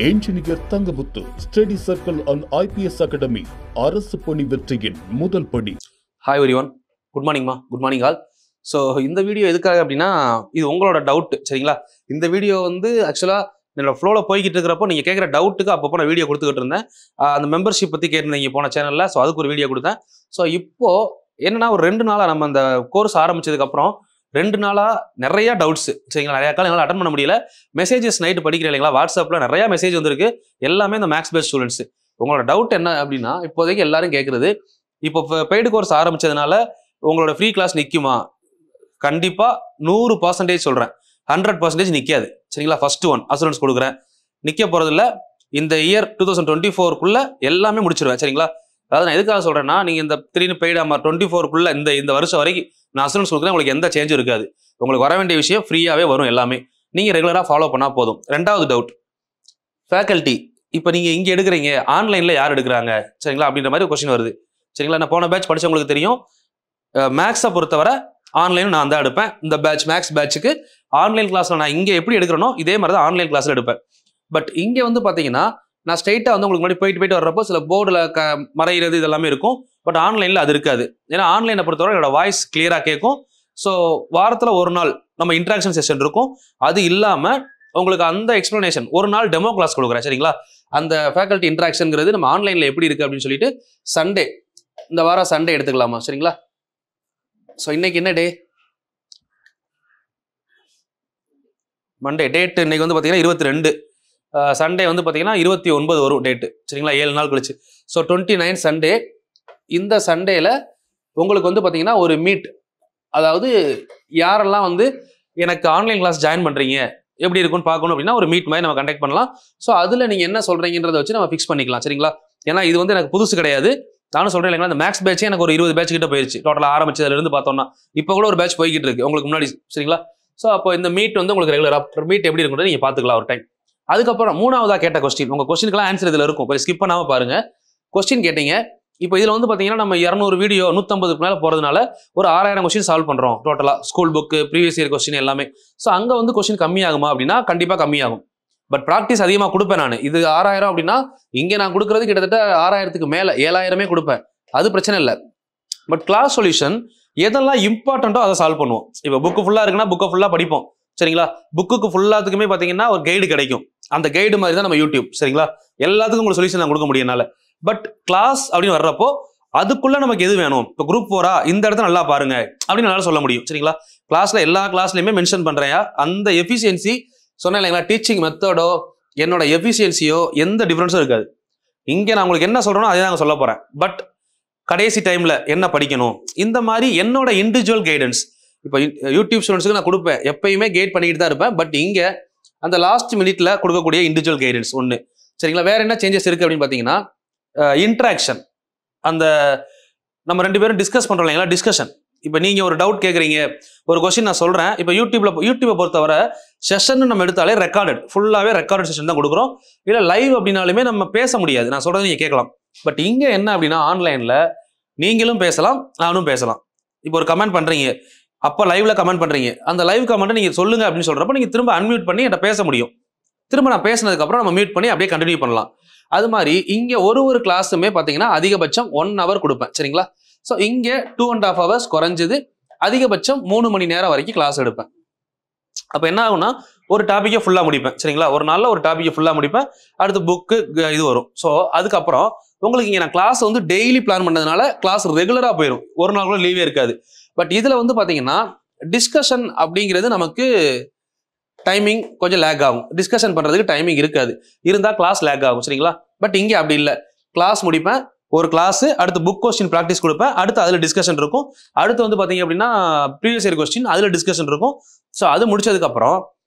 Engineer Thangamuthu study circle and IPS academy அரசு பணி வெற்றியின் முதல் படி. ஹாய் எவ்ரிவன், குட் மார்னிங்மா, குட் மார்னிங் ஆல். ஸோ இந்த வீடியோ எதுக்காக அப்படின்னா, இது உங்களோட டவுட், சரிங்களா? இந்த வீடியோ ஆக்சுவலாக என்னோட ஃப்ளோவில் போய்கிட்டு இருக்கிறப்போ நீங்கள் கேட்குற டவுட்டுக்கு அப்பப்போ நான் வீடியோ கொடுத்துக்கிட்டு இருந்தேன். அந்த மெம்பர்ஷிப் பற்றி கேட்டிருந்தீங்க போன சேனலில், ஸோ அதுக்கு ஒரு வீடியோ கொடுத்தேன். ஸோ இப்போது என்னென்னா, ஒரு 2 நாளாக நம்ம அந்த கோர்ஸ் ஆரம்பிச்சதுக்கப்புறம் 2 நாளாக நிறையா டவுட்ஸ், சரிங்களா? நிறையா காலம் என்னால் அட்டன் பண்ண முடியல. மெசேஜஸ் நைட்டு படிக்கிறேன் இல்லைங்களா, வாட்ஸ்அப்பில் நிறையா மெசேஜ் வந்திருக்கு. எல்லாமே இந்த மேக்ஸ் பேஸ்ட் ஸ்டூடெண்ட்ஸ். உங்களோட டவுட் என்ன அப்படின்னா, இப்போதைக்கு எல்லாரும் கேட்குறது, இப்போ பெய்டு கோர்ஸ் ஆரம்பிச்சதுனால உங்களோட ஃப்ரீ கிளாஸ் நிற்குமா? கண்டிப்பாக 100% சொல்கிறேன், 100% நிற்காது, சரிங்களா? ஃபர்ஸ்ட் ஒன் அசூரன்ஸ் கொடுக்குறேன், நிற்க போகிறதில்ல. இந்த இயர் 2024 எல்லாமே முடிச்சிருவேன், சரிங்களா? அதாவது நான் எதுக்காக சொல்கிறேன்னா, நீங்கள் இந்த திடீர்னு பெய்டு 24 இந்த வருஷம் வரைக்கும் நான் அசூரன்ஸ் கொடுக்குறேன், உங்களுக்கு எந்த சேஞ்சும் இருக்காது. உங்களுக்கு வர வேண்டிய விஷயம் ஃப்ரீயாகவே வரும், எல்லாமே நீங்கள் ரெகுலராக ஃபாலோ பண்ணால் போதும். 2வது டவுட், ஃபேக்கல்ட்டி. இப்போ நீங்கள் இங்கே எடுக்கிறீங்க, ஆன்லைனில் யார் எடுக்கிறாங்க, சரிங்களா? அப்படின்ற மாதிரி ஒரு கொஸ்டின் வருது, சரிங்களா? நான் போன பேட்ச் படித்தவங்களுக்கு தெரியும், மேக்ஸை பொறுத்தவரை ஆன்லைன் நான் தான் எடுப்பேன். இந்த பேட்ச் மேக்ஸ் பேட்சுக்கு ஆன்லைன் கிளாஸில் நான் இங்கே எப்படி எடுக்கிறனோ இதே மாதிரி தான் ஆன்லைன் கிளாஸில் எடுப்பேன். பட் இங்கே பார்த்தீங்கன்னா, நான் ஸ்ட்ரைட்டாக உங்களுக்கு முன்னாடி போயிட்டு வர்றப்போ சில போர்டில் மறைகிறது இதெல்லாமே இருக்கும். பட் ஆன்லைனில் அது இருக்காது. ஏன்னா ஆன்லைனை பொறுத்தவரை என்னோட வாய்ஸ் கிளியராக கேட்கும். ஸோ வாரத்தில் ஒரு நாள் நம்ம இன்ட்ராக்ஷன் செஷன் இருக்கும். அது இல்லாமல் உங்களுக்கு அந்த எக்ஸ்ப்ளனேஷன் ஒரு நாள் டெமோ கிளாஸ் கொடுக்குறேன், சரிங்களா? அந்த ஃபேக்கல்ட்டி இன்ட்ராக்ஷனுங்கிறது நம்ம ஆன்லைனில் எப்படி இருக்குது அப்படின்னு சொல்லிட்டு சண்டே, இந்த வாரம் சண்டே எடுத்துக்கலாமா, சரிங்களா? ஸோ இன்னைக்கு என்ன டே? மண்டே. டேட்டு இன்னைக்கு பார்த்தீங்கன்னா 22. சண்டே பார்த்தீங்கன்னா 29 வரும் டேட்டு, சரிங்களா? 7 நாள் கழிச்சு. So 29 Sunday. இந்த சண்டேல உங்களுக்கு பார்த்தீங்கன்னா ஒரு மீட், அதாவது யாரெல்லாம் எனக்கு ஆன்லைன் கிளாஸ் ஜாயின் பண்ணுறீங்க, எப்படி இருக்குன்னு பார்க்கணும் அப்படின்னா ஒரு மீட் மாதிரி நம்ம கண்டக்ட் பண்ணலாம். ஸோ அதில் நீங்கள் என்ன சொல்கிறீங்கன்றதை வச்சு நம்ம ஃபிக்ஸ் பண்ணிக்கலாம், சரிங்களா? ஏன்னா இது எனக்கு புதுசு கிடையாது. நானும் சொல்கிறேன் இல்லைங்களா, இந்த மேக்ஸ் பேட்சே எனக்கு ஒரு 20 பேட்ச் கிட்ட போயிடுச்சு டோட்டலாக ஆரம்பிச்சதுலேருந்து பார்த்தோம்னா. இப்போ கூட ஒரு பேட்ச் போய்கிட்டு இருக்கு உங்களுக்கு முன்னாடி, சரிங்களா? ஸோ அப்போ இந்த மீட் உங்களுக்கு ரெகுலராக மீட் எப்படி இருக்குன்னு நீங்கள் பார்த்துக்கலாம் ஒரு டைம். அதுக்கப்புறம் 3வதாக கேட்ட கொஸ்டின், உங்கள் கொஸ்டினுக்குலாம் ஆன்சர் இதில் இருக்கும், கொஞ்சம் ஸ்கிப் பண்ணாமல் பாருங்க. கொஸ்டின் கேட்டீங்க. இப்போ இதில் பார்த்தீங்கன்னா நம்ம 200 வீடியோ 150க்கு மேலே போகிறதுனால ஒரு 6000 கொஸ்டின் சால்வ் பண்ணுறோம் டோட்டலாக, school book previous year question எல்லாமே. ஸோ அங்கே கொஸ்டின் கம்மியாகுமா அப்படின்னா கண்டிப்பாக கம்மியாகும். பட் ப்ராக்டிஸ் அதிகமாக கொடுப்பேன் நான். இது 6000 அப்படின்னா இங்கே நான் கொடுக்குறது கிட்டத்தட்ட 6000க்கு மேலே 7000 கொடுப்பேன், அது பிரச்சனை இல்லை. பட் கிளாஸ் சொல்யூஷன் எதெல்லாம் இம்பார்ட்டண்ட்டோ அதை சால்வ் பண்ணுவோம். இப்போ புக்கு ஃபுல்லாக இருக்குன்னா புக்கை ஃபுல்லாக படிப்போம், சரிங்களா? புக்குக்கு ஃபுல்லாத்துக்குமே பார்த்தீங்கன்னா ஒரு கைடு கிடைக்கும். அந்த கைடு மாதிரி தான் நம்ம யூடியூப், சரிங்களா? எல்லாத்துக்கும் உங்களுக்கு சொல்யூஷன் நான் கொடுக்க முடியனால. பட் கிளாஸ் அப்படின்னு வர்றப்போ அதுக்குள்ள நமக்கு எது வேணும், இப்போ குரூப் 4 இந்த இடத்த நல்லா பாருங்க அப்படின்னு என்னால் சொல்ல முடியும், சரிங்களா? கிளாஸ்ல எல்லா கிளாஸ்லையுமே மென்ஷன் பண்றேன். அந்த எஃபிஷியன்சி சொன்னேன் இல்லைங்களா, டீச்சிங் மெத்தடோ என்னோட எஃபிஷியன்சியோ எந்த டிஃபரன்ஸும் இருக்காது. இங்கே நான் உங்களுக்கு என்ன சொல்றேனோ அதே தான் சொல்ல போறேன். பட் கடைசி டைம்ல என்ன படிக்கணும், இந்த மாதிரி என்னோட இண்டிவிஜுவல் கைடன்ஸ் இப்போ யூடியூப் ஸ்டூடெண்ட்ஸுக்கு நான் கொடுப்பேன், எப்பயுமே கைட் பண்ணிட்டு தான் இருப்பேன். பட் இங்கே அந்த லாஸ்ட் மினிட்ல கொடுக்கக்கூடிய இண்டிவிஜுவல் கைடன்ஸ் ஒன்று, சரிங்களா? வேற என்ன சேஞ்சஸ் இருக்கு அப்படின்னு பார்த்தீங்கன்னா, இன்ட்ராக்ஷன், அந்த நம்ம 2 பேரும் டிஸ்கஸ் பண்றோம் இல்லைங்களா, டிஸ்கஷன். இப்போ நீங்கள் ஒரு டவுட் கேட்குறீங்க, ஒரு கொஸ்டின் நான் சொல்கிறேன். இப்போ யூடியூப்பை பொறுத்தவரை செஷன் நம்ம எடுத்தாலே ரெக்கார்டட், ஃபுல்லாகவே ரெக்கார்டட் செஷன் தான் கொடுக்குறோம். இல்லை லைவ் அப்படின்னாலுமே நம்ம பேச முடியாது, நான் சொல்கிறது நீங்கள் கேட்கலாம். பட் இங்கே என்ன அப்படின்னா, ஆன்லைனில் நீங்களும் பேசலாம், நானும் பேசலாம். இப்போ ஒரு கமெண்ட் பண்ணுறீங்க, அப்போ லைவ்ல கமெண்ட் பண்ணுறீங்க, அந்த லைவ் கமெண்ட்டை நீங்கள் சொல்லுங்க அப்படின்னு சொல்கிறப்ப நீங்கள் திரும்ப அன்மியூட் பண்ணி என்கிட்ட பேச முடியும். திரும்ப நான் பேசினதுக்கப்புறம் நம்ம மியூட் பண்ணி அப்படியே கண்டினியூ பண்ணலாம். அது மாதிரி இங்கே ஒரு கிளாஸுமே பார்த்தீங்கன்னா அதிகபட்சம் 1 hour கொடுப்பேன், சரிங்களா? ஸோ இங்கே 2.5 hours குறைஞ்சது, அதிகபட்சம் 3 மணி நேரம் வரைக்கும் கிளாஸ் எடுப்பேன். அப்போ என்ன ஆகும்னா, ஒரு டாப்பிக்கை ஃபுல்லாக முடிப்பேன், சரிங்களா? ஒரு நாளில் ஒரு டாப்பிக்கை ஃபுல்லாக முடிப்பேன். அடுத்து புக்கு இது வரும். ஸோ அதுக்கப்புறம் உங்களுக்கு இங்கே நான் கிளாஸ் டெய்லி பிளான் பண்ணதுனால கிளாஸ் ரெகுலராக போயிடும், ஒரு நாள் கூட லீவே இருக்காது. பட் இதில் பார்த்தீங்கன்னா டிஸ்கஷன் அப்படிங்கிறது நமக்கு டைமிங் கொஞ்சம் லேக் ஆகும். டிஸ்கஷன் பண்ணுறதுக்கு டைமிங் இருக்காது, இருந்தால் கிளாஸ் லேக் ஆகும், சரிங்களா? பட் இங்கே அப்படி இல்லை. கிளாஸ் முடிப்பேன், ஒரு கிளாஸ், அடுத்து புக் கொஸ்டின் ப்ராக்டிஸ் கொடுப்பேன், அடுத்து அதில் டிஸ்கஷன் இருக்கும். அடுத்து பார்த்தீங்க அப்படின்னா ப்ரீவியஸ் இயர் கொஸ்டின், அதில் டிஸ்கஷன் இருக்கும். ஸோ அது முடிச்சதுக்கப்புறம்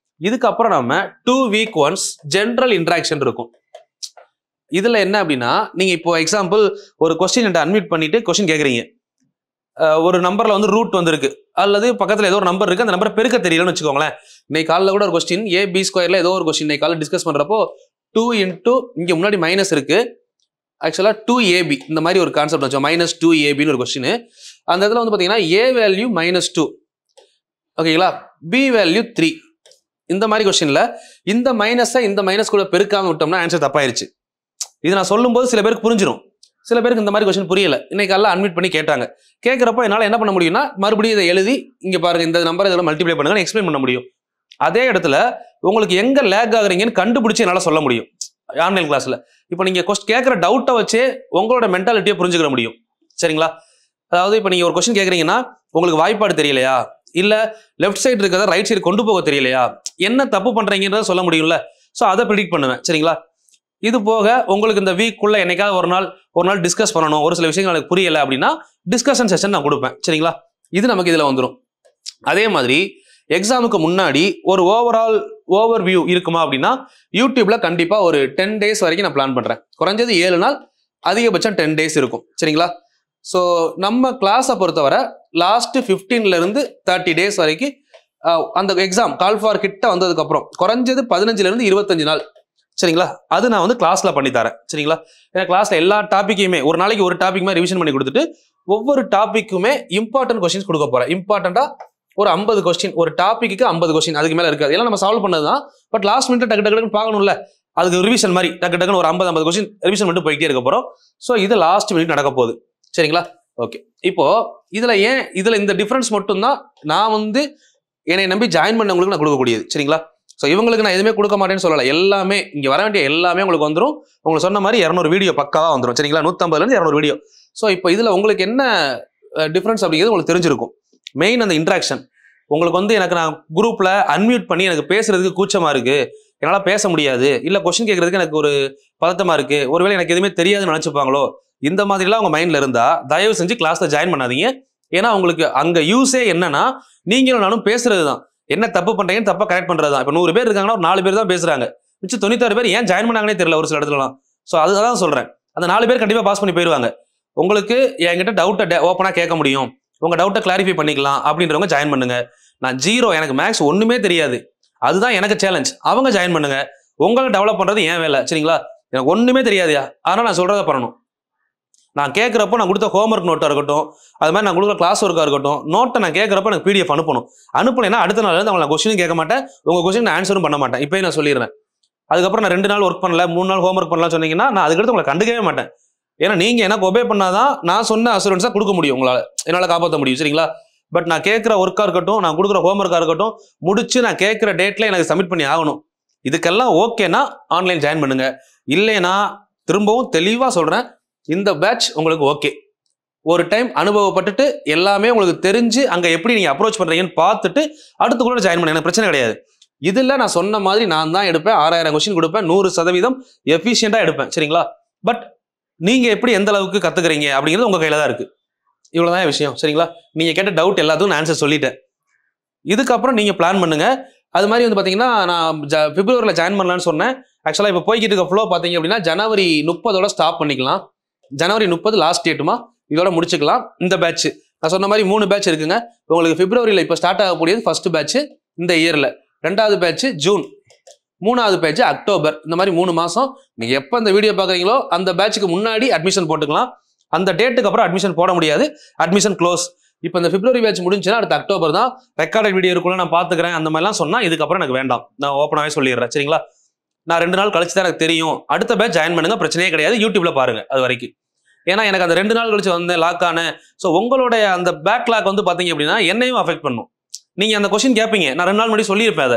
இதுக்கப்புறம் நம்ம 2 week ஒன்ஸ் ஜென்ரல் இன்ட்ராக்ஷன் இருக்கும். இதில் என்ன அப்படின்னா, நீங்கள் இப்போ எக்ஸாம்பிள் ஒரு கொஸ்டின் என்கிட்ட அன்மியூட் பண்ணிட்டு கொஸ்டின் கேட்குறீங்க. ஒரு நம்பரில் ரூட் இருக்கு, அல்லது பக்கத்தில் ஏதோ ஒரு நம்பர் இருக்குது, அந்த நம்பரை பெருக்க தெரியலன்னு வச்சுக்கோங்களேன். இன்னைக்கு காலையில் கூட ஒரு கொஸ்டின் AB² ஏதோ ஒரு கொஸ்டின் இன்னைக்கு காலையில் டிஸ்கஸ் பண்ணுறப்போ 2 into இங்கே முன்னாடி மைனஸ் இருக்குது, ஆக்சுவலாக 2AB இந்த மாதிரி ஒரு கான்செப்ட் வச்சோம். -2AB ஒரு கொஸ்டின். அந்த இடத்துல பார்த்தீங்கன்னா A வேல்யூ -2, ஓகேங்களா? B வேல்யூ 3, இந்த மாதிரி கொஸ்டின்ல இந்த மைனஸை இந்த மைனஸ் கூட பெருக்காம விட்டோம்னா ஆன்சர் தப்பாயிருச்சு. இது நான் சொல்லும்போது சில பேருக்கு புரிஞ்சிடும், சில பேருக்கு இந்த மாதிரி கொஸ்டின் புரியல. இன்னைக்கு எல்லாம் அட்மிட் பண்ணி கேட்டாங்க. கேட்குறப்ப என்னால் என்ன பண்ண முடியும்னா மறுபடியும் இதை எழுதி இங்கே பாருங்க இந்த நம்பரை இதெல்லாம் மல்டிப்ளை பண்ணுங்க எக்ஸ்பிளைன் பண்ண முடியும். அதே இடத்துல உங்களுக்கு எங்க லேக் ஆகுறீங்கன்னு கண்டுபிடிச்சு என்னால் சொல்ல முடியும் ஆன்லைன் கிளாஸ்ல. இப்போ நீங்க கேட்குற டவுட்டை வச்சே உங்களோட மென்டாலிட்டியை புரிஞ்சுக்கிற முடியும். சரிங்களா? அதாவது இப்போ நீங்க ஒரு கொஸ்டின் கேட்குறீங்கன்னா உங்களுக்கு வாய்ப்பாடு தெரியலையா, இல்ல லெஃப்ட் சைடு இருக்கிறத ரைட் சைடு கொண்டு போக தெரியலையா, என்ன தப்பு பண்றீங்கன்றத சொல்ல முடியும்ல. ஸோ அதை ப்ரிடிக்ட் பண்ணுவேன். சரிங்களா? இது போக உங்களுக்கு இந்த வீக்குள்ள என்னைக்காவது ஒரு நாள் டிஸ்கஸ் பண்ணணும், ஒரு சில விஷயங்கள் எனக்கு புரியல அப்படின்னா டிஸ்கஷன் செஷன் நான் கொடுப்பேன். சரிங்களா? இது நமக்கு இதுல வந்துடும். அதே மாதிரி எக்ஸாமுக்கு முன்னாடி ஒரு ஓவர் வியூ இருக்குமா அப்படின்னா யூடியூப்ல கண்டிப்பா ஒரு 10 days வரைக்கும் நான் பிளான் பண்றேன். குறைஞ்சது 7 நாள், அதிகபட்சம் 10 days இருக்கும். சரிங்களா? ஸோ நம்ம கிளாஸை பொறுத்தவரை லாஸ்ட் 15ல இருந்து 30 days வரைக்கும் அந்த எக்ஸாம் கால் ஃபார் கிட்ட வந்ததுக்கு அப்புறம் குறைஞ்சது 15ல இருந்து 25 நாள். சரிங்களா? அது நான் வந்து கிளாஸ்ல பண்ணி தரேன். சரிங்களா? ஏன்னா கிளாஸ்ல எல்லா டாப்பிக்குமே ஒரு நாளைக்கு ஒரு டாபிக் மாதிரி ரிவிஷன் பண்ணி கொடுத்துட்டு ஒவ்வொரு டாபிக்குமே இம்பார்ட்டன்ட் கொஸ்டின்ஸ் கொடுக்க போறேன். இம்பார்ட்டண்டா ஒரு 50 கொஸ்டின், ஒரு டாபிக்கு 50 கொஸ்டின், அதுக்கு மேல இருக்காது. எல்லாம் நம்ம சால்வ் பண்ணதுதான். பட் லாஸ்ட் மினிட் டக்கு டக்குன்னு பார்க்கணும்ல, அதுக்கு ரிவிஷன் மாதிரி டக்குன்னு ஒரு 50 கொஸ்டின் ரிவிஷன் மட்டும் போயிட்டே இருக்க போறோம். ஸோ இது லாஸ்ட் மினிட் நடக்க போகுது. சரிங்களா? ஓகே. இப்போ இதுல இந்த டிஃபரன்ஸ் மட்டும் தான் நான் வந்து என்னை நம்பி ஜாயின் பண்ணவங்களுக்கு நான் கொடுக்கக்கூடியது. சரிங்களா? ஸோ இவங்களுக்கு நான் எதுவுமே கொடுக்க மாட்டேன்னு சொல்லலை. எல்லாமே இங்கே வர வேண்டிய எல்லாமே உங்களுக்கு வந்துடும். உங்களுக்கு சொன்ன மாதிரி 200 வீடியோ பக்காவாக வந்துடும். சரிங்களா? 150லேருந்து 200 வீடியோ. ஸோ இப்போ இதில் உங்களுக்கு என்ன டிஃப்ரென்ஸ் அப்படிங்கிறது உங்களுக்கு தெரிஞ்சிருக்கும். மெயின் அந்த இன்ட்ராக்ஷன். உங்களுக்கு வந்து எனக்கு நான் குரூப்பில் அன்மியூட் பண்ணி எனக்கு பேசுறதுக்கு கூச்சமாக இருக்குது, என்னால் பேச முடியாது, இல்லை கொஸ்டின் கேட்கறதுக்கு எனக்கு ஒரு பதட்டமாக இருக்குது, ஒருவேளை எனக்கு எதுவுமே தெரியாதுன்னு நினச்சிப்பாங்களோ, இந்த மாதிரிலாம் உங்கள் மைண்டில் இருந்தால் தயவு செஞ்சு கிளாஸில் ஜாயின் பண்ணாதீங்க. ஏன்னா உங்களுக்கு அங்கே யூஸே என்னன்னா நீங்களும் நானும் பேசுறது தான். என்ன தப்பு பண்றீங்கன்னு தப்பா கரெக்ட் பண்றது தான். இப்போ 100 பேர் இருக்காங்கன்னா ஒரு 4 பேர் தான் பேசுறாங்க, மிச்சம் 96 பேர் ஏன் ஜாயின் பண்ணாங்கன்னே தெரியல ஒரு சில இடத்துலலாம். ஸோ அதுதான் சொல்றேன், அந்த 4 பேர் கண்டிப்பா பாஸ் பண்ணி போயிடுவாங்க. உங்களுக்கு என்கிட்ட டவுட்டை ஓப்பனா கேட்க முடியும், உங்க டவுட்டை கிளாரிஃபை பண்ணிக்கலாம் அப்படின்றவங்க ஜாயின் பண்ணுங்க. நான் 0, எனக்கு மேக்ஸ் ஒண்ணுமே தெரியாது, அதுதான் எனக்கு சேலஞ்ச், அவங்க ஜாயின் பண்ணுங்க. உங்களை டெவலப் பண்றது ஏன் வேலை. சரிங்களா? எனக்கு ஒண்ணுமே தெரியாதுயா, அதனால நான் சொல்றதை பண்ணணும். நான் கேட்குறப்போ நான் கொடுத்த ஹோம்ஒர்க் நோட்டாக இருக்கட்டும், அது மாதிரி நான் கொடுக்குற கிளாஸ் ஒர்க்காக இருக்கட்டும், நோட்டை நான் கேட்குறப்ப எனக்கு PDF அனுப்பலைன்னா அடுத்த நாள் அவங்க நான் கொஸ்டினும் கேட்க மாட்டேன், உங்கள் கொஸ்டின் நான் ஆன்சரும் பண்ண மாட்டேன். இப்போயே நான் சொல்லிடுறேன். அதுக்கப்புறம் நான் 2 நாள் ஒர்க் பண்ணல, 3 நாள் ஹோம்ஒர்க் பண்ணலாம் சொன்னீங்கன்னா நான் அதுக்கடுத்து உங்களை கண்டுக்கவே மாட்டேன். ஏன்னா நீங்கள் எனக்கு ஒபே பண்ணாதான் நான் சொன்ன அசூரன்ஸாக கொடுக்க முடியும், என்னால் காப்பாற்ற முடியும். சரிங்களா? பட் நான் கேட்குற ஒர்க்காக இருக்கட்டும், நான் கொடுக்குற ஹோம்ஒர்க்காக இருக்கட்டும், முடிச்சு நான் கேட்குற டேட்டில் எனக்கு சப்மிட் பண்ணி ஆகணும். இதுக்கெல்லாம் ஓகேனா ஆன்லைன் ஜாயின் பண்ணுங்க. இல்லைன்னா திரும்பவும் தெளிவாக சொல்கிறேன், இந்த பேட்ச் உங்களுக்கு ஓகே, ஒரு டைம் அனுபவப்பட்டுட்டு எல்லாமே உங்களுக்கு தெரிஞ்சு அங்கே எப்படி நீங்கள் அப்ரோச் பண்ணுறீங்கன்னு பார்த்துட்டு அடுத்து கூட ஜாயின் பண்ண எனக்கு பிரச்சனை கிடையாது. இதில் நான் சொன்ன மாதிரி நான் தான் எடுப்பேன், 6000 கொஸ்டின் கொடுப்பேன், 100% எஃபிஷியண்டாக எடுப்பேன். சரிங்களா? பட் நீங்கள் எப்படி எந்த அளவுக்கு கற்றுக்குறீங்க அப்படிங்கிறது உங்கள் கையில் தான் இருக்குது. இவ்வளோதான் விஷயம். சரிங்களா? நீங்கள் கேட்ட டவுட் எல்லாத்துக்கும் நான் ஆன்சர் சொல்லிட்டேன். இதுக்கப்புறம் நீங்கள் பிளான் பண்ணுங்கள். அது மாதிரி வந்து பார்த்தீங்கன்னா நான் பிப்ரவரியில் ஜாயின் பண்ணலான்னு சொன்னேன். ஆக்சுவலாக இப்போ போய்கிட்டு இருக்க ஃப்ளோ பார்த்தீங்க அப்படின்னா ஜனவரி 30 ஸ்டாப் பண்ணிக்கலாம். ஜனவரி 30 லாஸ்ட் டேட்டுமா, இதோட முடிச்சுக்கலாம். இந்த பேட்ச் நான் சொன்ன மாதிரி 3 பேட்ச் இருக்குங்க. உங்களுக்கு பிப்ரவரியில் இப்போ ஸ்டார்ட் ஆகக்கூடியது ஃபர்ஸ்ட் பேட்ச் இந்த இயரில், 2வது பேட்ச் ஜூன், 3வது பேட்ச் அக்டோபர். இந்த மாதிரி 3 மாதம் நீங்கள் எப்போ இந்த வீடியோ பார்க்குறீங்களோ அந்த பேட்சுக்கு முன்னாடி அட்மிஷன் போட்டுக்கலாம். அந்த டேட்டுக்கு அப்புறம் அட்மிஷன் போட முடியாது, அட்மிஷன் க்ளோஸ். இப்போ இந்த பிப்ரவரி பேட்ச் முடிஞ்சுன்னா அடுத்த அக்டோபர் தான். ரெக்கார்டட் வீடியோ இருக்குள்ள நான் பார்த்துக்கிறேன் அந்த மாதிரிலாம் சொன்னால் இதுக்கப்புறம் எனக்கு வேண்டாம், நான் ஓப்பனாகவே சொல்லிடுறேன். சரிங்களா? நான் 2 நாள் கழிச்சு தான் எனக்கு தெரியும். அடுத்த பேட்ச் ஜாயின் பண்ணுங்க, பிரச்சனையே கிடையாது. யூடியூப்ல பாருங்க அது வரைக்கும். ஏன்னா எனக்கு அந்த 2 நாள் கழிச்சு வந்து லாக் ஆனேன். ஸோ உங்களுடைய அந்த பேக்லாக் வந்து பார்த்தீங்க அப்படின்னா என்னையும் அஃபெக்ட் பண்ணும். நீங்கள் அந்த கொஸ்டின் கேட்பீங்க, நான் 2 நாள் முன்னாடி சொல்லியிருப்பேன்.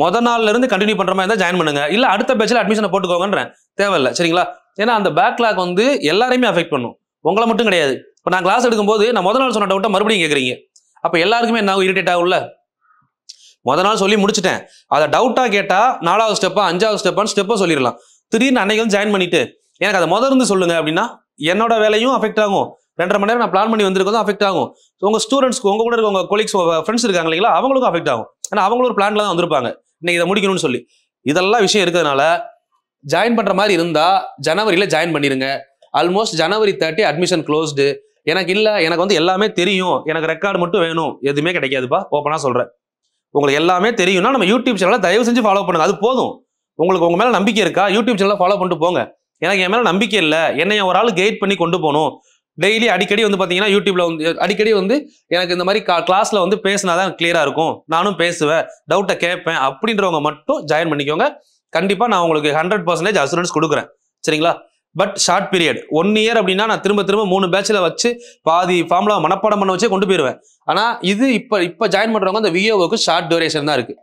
அதை நாள்ல இருந்து கண்டினியூ பண்ற மாதிரி இருந்தால் ஜாயின் பண்ணுங்க, இல்லை அடுத்த பேட்சில் அட்மிஷனை போட்டுக்கோங்கன்றேன். தேவையில்லை. சரிங்களா? ஏன்னா அந்த பேக்லாக் வந்து எல்லாரையுமே அஃபெக்ட் பண்ணும், உங்களை மட்டும் கிடையாது. இப்போ நான் கிளாஸ் எடுக்கும்போது நான் நாள் சொன்ன டவுட்டை மறுபடியும் கேட்குறீங்க, அப்போ எல்லாருக்குமே என்ன இரிட்டேட் ஆகும்ல. நாள் சொல்லி முடிச்சுட்டேன், அதை டவுட்டாக கேட்டால் 4வது ஸ்டெப்பா 5வது ஸ்டெப்பான்னு ஸ்டெப்பை சொல்லிடலாம். திடீர்னு அன்னைக்கு வந்து ஜாயின் பண்ணிட்டு எனக்கு அதை இருந்து சொல்லுங்க அப்படின்னா என்னோட வேலையும் அஃபெக்ட் ஆகும், 2.5 மணி நேரம் நான் பிளான் பண்ணி வந்திருக்கதும் அஃபெக்ட் ஆகும். உங்கள் ஸ்டூடெண்ட்ஸ்க்கு உங்க கூட இருக்க உங்கள் கொலீக்ஸ் ஃப்ரெண்ட்ஸ் இருக்காங்க இல்லைங்களா, அவங்களுக்கும் அஃபெக்ட் ஆகும். ஏன்னா அவங்களும் ஒரு பிளான்ல தான் வந்திருப்பாங்க இன்னைக்கு இதை முடிக்கணும்னு சொல்லி. இதெல்லாம் விஷயம் இருக்கிறதுனால ஜாயின் பண்ணுற மாதிரி இருந்தால் ஜனவரியில் ஜாயின் பண்ணிடுங்க. ஆல்மோஸ்ட் ஜனவரி 30 அட்மிஷன் க்ளோஸ்டு. எனக்கு இல்லை, எனக்கு வந்து எல்லாமே தெரியும், எனக்கு ரெக்கார்டு மட்டும் வேணும், எதுவுமே கிடைக்காதுப்பா. ஓப்பனாக சொல்கிறேன், உங்களுக்கு எல்லாமே தெரியும்னா நம்ம யூடியூப் சேனலை தயவு செஞ்சு ஃபாலோ பண்ணுங்க, அது போதும். உங்களுக்கு உங்க மேலே நம்பிக்கை இருக்கா, யூடியூப் சேனலை ஃபாலோ பண்ணிட்டு போங்க. எனக்கு என் மேலே நம்பிக்கை இல்லை, என்னை ஒரு ஆள் கைட் பண்ணி கொண்டு போகணும், டெய்லி அடிக்கடி வந்து பார்த்தீங்கன்னா யூடியூப்ல வந்து அடிக்கடி வந்து எனக்கு இந்த மாதிரி கிளாஸ்ல வந்து பேசினாதான் கிளியரா இருக்கும், நானும் பேசுவேன், டவுட்டை கேட்பேன் அப்படின்றவங்க மட்டும் ஜாயின் பண்ணிக்கோங்க. கண்டிப்பா நான் உங்களுக்கு 100% அசூரன்ஸ் கொடுக்குறேன். சரிங்களா? பட் ஷார்ட் பீரியட் 1 இயர் அப்படின்னா நான் திரும்ப 3 பேட்ச்ல வச்சு பாதி ஃபார்முலா மனப்பாடம் பண்ண வச்சே கொண்டு போயிடுவேன். ஆனா இது இப்ப ஜாயின் பண்றவங்க அந்த விஏஓக்கு ஷார்ட் டியூரேஷன் தான் இருக்கு.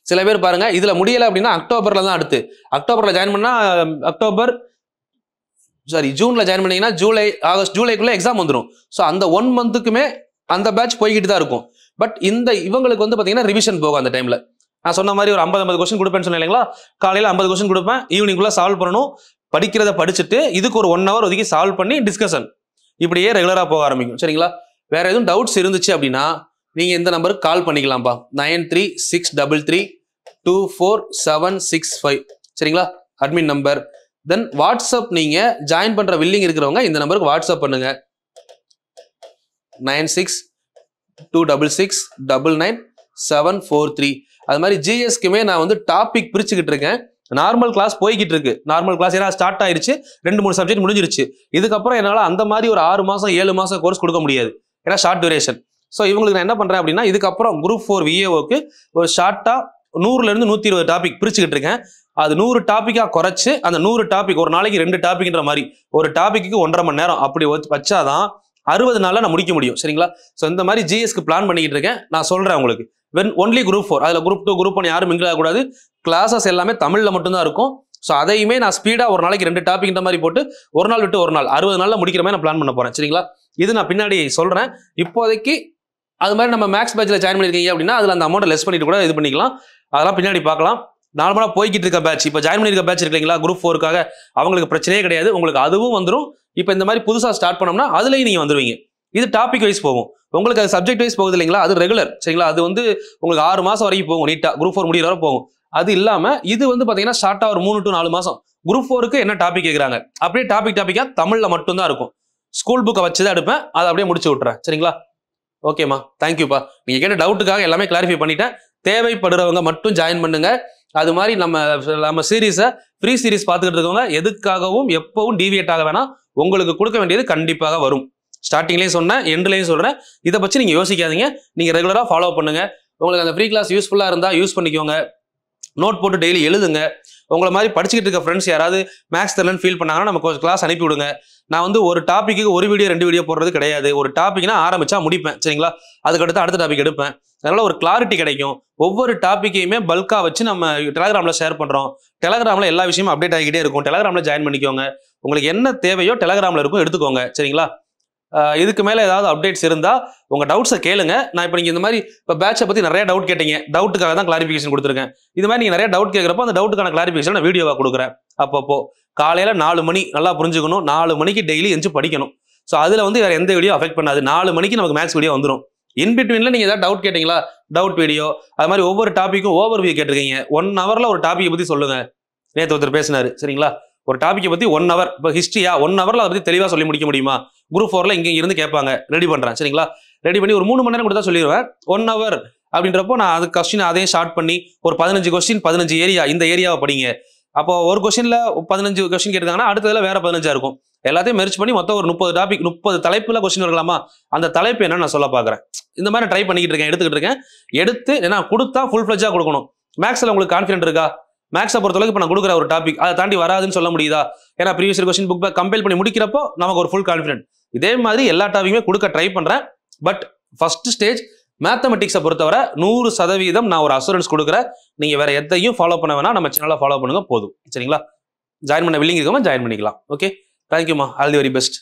சில பேர் பாருங்க இதுல முடியல அப்படின்னா அக்டோபர்ல தான் அடுத்து. அக்டோபர்ல ஜாயின் பண்ணா ஜூன்ல ஜாயின் பண்ணீங்கன்னா ஜூலை ஆகஸ்ட் ஜூலைக்குள்ள எக்ஸாம் வந்துடும். ஸோ அந்த 1 மந்த்துக்குமே அந்த பேட்ச் போய்கிட்டு தான் இருக்கும். பட் இவங்களுக்கு வந்து பாத்தீங்கன்னா ரிவிஷன் போகும். அந்த டைம்ல நான் சொன்ன மாதிரி ஒரு 50 கொஸ்டின் கொடுப்பேன்னு சொன்னேன் இல்லைங்களா? காலையில 50 கொஸ்டின் கொடுப்பேன், ஈவினிங்குள்ள சால்வ் பண்ணணும். படிக்கிறத படிச்சுட்டு இதுக்கு ஒரு 1 hour ஒதுக்கி சால்வ் பண்ணி டிஸ்கஷன் இப்படியே ரெகுலரா போக ஆரம்பிக்கும். சரிங்களா? வேற எதுவும் டவுட்ஸ் இருந்துச்சு அப்படின்னா நீங்க இந்த நம்பருக்கு கால் பண்ணிக்கலாம்ப்பா. 9363224765. சரிங்களா? Admin number. தென் வாட்ஸ்அப் நீங்க ஜாயின் பண்ற வில்லிங் இருக்கிறவங்க இந்த நம்பருக்கு வாட்ஸ்அப் பண்ணுங்க. 9626699743. அது மாதிரி ஜிஎஸ்க்குமே நான் வந்து டாபிக் பிரிச்சுக்கிட்டு இருக்கேன். நார்மல் கிளாஸ் போய்கிட்டு இருக்கு. நார்மல் கிளாஸ் ஏன்னா ஸ்டார்ட் ஆயிருச்சு, 2-3 சப்ஜெக்ட் முடிஞ்சிருச்சு. இதுக்கப்புறம் என்னால அந்த மாதிரி ஒரு 6 மாசம் 7 மாசம் கோர்ஸ் கொடுக்க முடியாது, ஏன்னா ஷார்ட் டியூரேஷன். ஸோ இவங்களுக்கு நான் என்ன பண்றேன் அப்படின்னா இதுக்கப்புறம் குரூப் 4 விஏஓக்கு ஒரு ஷார்ட்டா 100ல இருந்து 120 டாபிக் பிரிச்சுக்கிட்டு இருக்கேன். அது 100 டாபிக்கா குறைச்சு அந்த 100 டாபிக் ஒரு நாளைக்கு 2 டாபிக்ன்ற மாதிரி ஒரு டாபிக்கு 1.5 மணி நேரம் அப்படி வச்சாதான் 60 நாள்ல நான் முடிக்க முடியும். சரிங்களா? ஸோ இந்த மாதிரி ஜிஎஸ்க்கு பிளான் பண்ணிக்கிட்டு இருக்கேன். நான் சொல்றேன் உங்களுக்கு ஒன்லி குரூப் 4. அதுல குரூப் 2 குரூப் 1 யாரும் மிங்கிள் ஆகக்கூடாது. கிளாஸஸ் எல்லாமே தமிழ்ல மட்டும்தான் இருக்கும். ஸோ அதையுமே நான் ஸ்பீடா ஒரு நாளைக்கு 2 டாபிக்ன்ற மாதிரி போட்டு ஒரு நாள் விட்டு ஒரு நாள் 60 நாள்ல முடிக்கிற மாதிரி நான் பிளான் பண்ண போறேன். சரிங்களா? இது நான் பின்னாடி சொல்றேன். இப்போதைக்கு அது மாதிரி நம்ம மேக்ஸ் பேட்ச்ல ஜாயின் பண்ணிருக்கீங்க அப்படின்னா அதுல அந்த அமௌண்ட் லெஸ் பண்ணிட்டு கூட இது பண்ணிக்கலாம். அதெல்லாம் பின்னாடி பார்க்கலாம். நார்மலா போய்கிட்டு இருக்க பேட்ச் இப்போ ஜாயின் பண்ணிருக்க பேட்ச் இருக்கீங்களா குரூப் 4க்காக, அவங்களுக்கு பிரச்சனையே கிடையாது. உங்களுக்கு அதுவும் வந்துடும். இப்போ இந்த மாதிரி புதுசா ஸ்டார்ட் பண்ணோம்னா அதுலயும் நீங்க வந்துருவீங்க. இது டாபிக் வைஸ் போகும். உங்களுக்கு அது சப்ஜெக்ட் வைஸ் போகுது இல்லைங்களா? அது ரெகுலர். சரிங்களா? அது வந்து உங்களுக்கு 6 மாசம் வரைக்கும் போகும். நீட்டா குரூப் 4 முடிகிற வரை போகும். அது இல்லாம இது வந்து பாத்தீங்கன்னா ஷார்ட்டா ஒரு 3 to 4 மாசம். குரூப் 4க்கு என்ன டாபிக் கேட்கறாங்க அப்படியே டாபிக்கா தமிழ்ல மட்டும்தான் இருக்கும். ஸ்கூல் புக்கை வச்சுதான் எடுப்பேன், அதை அப்படியே முடிச்சு விட்டுறேன். சரிங்களா? ஓகேமா, தேங்க்யூப்பா. நீங்க கேட்ட டவுட்டுக்காக எல்லாமே கிளாரிஃபை பண்ணிட்டேன். தேவைப்படுறவங்க மட்டும் ஜாயின் பண்ணுங்க. அது மாதிரி நம்ம சீரீஸை ஃப்ரீ சீரீஸ் பார்த்துக்கிட்டு இருக்கவங்க எதுக்காகவும் எப்பவும் டீவியேட் ஆக வேணாம். உங்களுக்கு கொடுக்க வேண்டியது கண்டிப்பாக வரும். ஸ்டார்டிங்லேயும் சொன்னேன், எண்ட்லையும் சொல்றேன். இதை பற்றி நீங்க யோசிக்காதீங்க. நீங்க ரெகுலரா ஃபாலோ பண்ணுங்க. உங்களுக்கு அந்த ஃப்ரீ கிளாஸ் யூஸ்ஃபுல்லா இருந்தா யூஸ் பண்ணிக்கோங்க. நோட் போட்டு டெய்லி எழுதுங்க. உங்களை மாதிரி படிச்சுக்கிட்டு இருக்க ஃப்ரெண்ட்ஸ் யாராவது மேக்ஸ் தெரியலன்னு ஃபீல் பண்ணாங்கன்னா நம்ம கிளாஸ் அனுப்பி விடுங்க. நான் வந்து ஒரு டாபிக்கு ஒரு வீடியோ 2 வீடியோ போடுறது கிடையாது. ஒரு டாபிக்னா ஆரம்பிச்சா முடிப்பேன். சரிங்களா? அதுக்கடுத்து அடுத்த டாபிக் எடுப்பேன். அதனால ஒரு கிளாரிட்டி கிடைக்கும். ஒவ்வொரு டாப்பிக்கையுமே பல்கா வச்சு நம்ம டெலகிராம்ல ஷேர் பண்றோம். டெலகிராம்ல எல்லா விஷயமும் அப்டேட் ஆகிக்கிட்டே இருக்கும். டெலகிராம்ல ஜாயின் பண்ணிக்கோங்க. உங்களுக்கு என்ன தேவையோ டெலகிராம்ல இருக்கும், எடுத்துக்கோங்க. சரிங்களா? இதுக்கு மேல ஏதாவது அப்டேட்ஸ் இருந்தா உங்க டவுட்ஸை கேளுங்க. நான் இப்போ நீங்க இந்த மாதிரி இப்போ பேட்சை பத்தி நிறைய டவுட் கேட்டீங்க, டவுட்டுக்காக தான் கிளாரிஃபிகேஷன் கொடுத்துருக்கேன். இது மாதிரி நீங்க நிறைய டவுட் கேட்கறப்போ அந்த டவுட்டுக்கான கிளாரிஃபிகேஷன் நான் வீடியோவா கொடுக்குறேன். அப்பப்போ காலையில 4 மணி நல்லா புரிஞ்சுக்கணும். 4 மணிக்கு டெய்லி எஞ்சி படிக்கணும். ஸோ அதுல வந்து வேற எந்த வீடியோ அஃபெக்ட் பண்ணாது. 4 மணிக்கு நமக்கு மேக்ஸ் வீடியோ வந்துடும். இன்பிட்வீன்ல நீங்க ஏதாவது டவுட் கேட்டீங்களா, டவுட் வீடியோ, அது மாதிரி ஒவ்வொரு டாப்பிக்கும் ஓவர் வியூ கேட்டிருக்கீங்க. 1 ஹவர்ல ஒரு டாபிக்கை பத்தி சொல்லுங்க. நேற்று ஒருத்தர் பேசினாரு. சரிங்களா? ஒரு டாபிக்கை பத்தி 1 ஹவர், இப்போ ஹிஸ்ட்ரியா 1 ஹவர்ல அதை பத்தி தெளிவா சொல்லி முடிக்க முடியுமா? குரூப் 4ல இங்க இருந்து கேட்பாங்க. ரெடி பண்றேன். சரிங்களா? ரெடி பண்ணி ஒரு 3 மணி நேரம் கொடுத்தா சொல்லிடுவேன். 1 ஹவர் அப்படின்றப்போ நான் அது கொஸ்டின் அதையும் ஷார்ட் பண்ணி ஒரு 15 கொஸ்டின் 15 ஏரியா, இந்த ஏரியாவை படிங்க. அப்போ ஒரு கொஸ்டின்ல 15 கொஸ்டின் கேட்டாங்கன்னா அடுத்ததுல வேற 15 இருக்கும். எல்லாத்தையும் மெர்ஜ் பண்ணி மொத்தம் ஒரு 30 டாபிக் 30 தலைப்புல கொஸ்டின் வரலாமா? அந்த தலைப்பு என்னன்னு நான் சொல்ல பாக்குறேன். இந்த மாதிரி ட்ரை பண்ணிக்கிட்டு இருக்கேன், எடுத்துக்கிட்டு இருக்கேன். எடுத்து ஏன்னா கொடுத்தா ஃபுல் ஃபிளட்ஜா கொடுக்கணும். மேக்ஸ்ல உங்களுக்கு கான்ஃபிடென்ட் இருக்கா? மேக்ஸை பொறுத்தளவுக்கு இப்போ நான் கொடுக்குற ஒரு டாபிக் அதை தாண்டி வராதுன்னு சொல்ல முடியுதா? ஏன்னா ப்ரீவியஸ் கொஸ்டின் புக் கம்பேர் பண்ணி முடிக்கிறப்போ நமக்கு ஒரு ஃபுல் கான்ஃபிடென்ட். இதே மாதிரி எல்லா டாபிக்குமே கொடுக்க ட்ரை பண்றேன். பட் ஃபர்ஸ்ட் ஸ்டேஜ் மேத்தமெட்டிக்ஸை பொறுத்தவரை 100% நான் ஒரு அசூரன்ஸ் கொடுக்குறேன். நீங்க வேற எதையும் ஃபாலோ பண்ண வேணா, நம்ம சேனலை ஃபாலோ பண்ணுங்க போதும். சரிங்களா? ஜாயின் பண்ண வில்லிங் இருக்கவங்க ஜாயின் பண்ணிக்கலாம். ஓகே, தேங்க்யூமா. All the very best.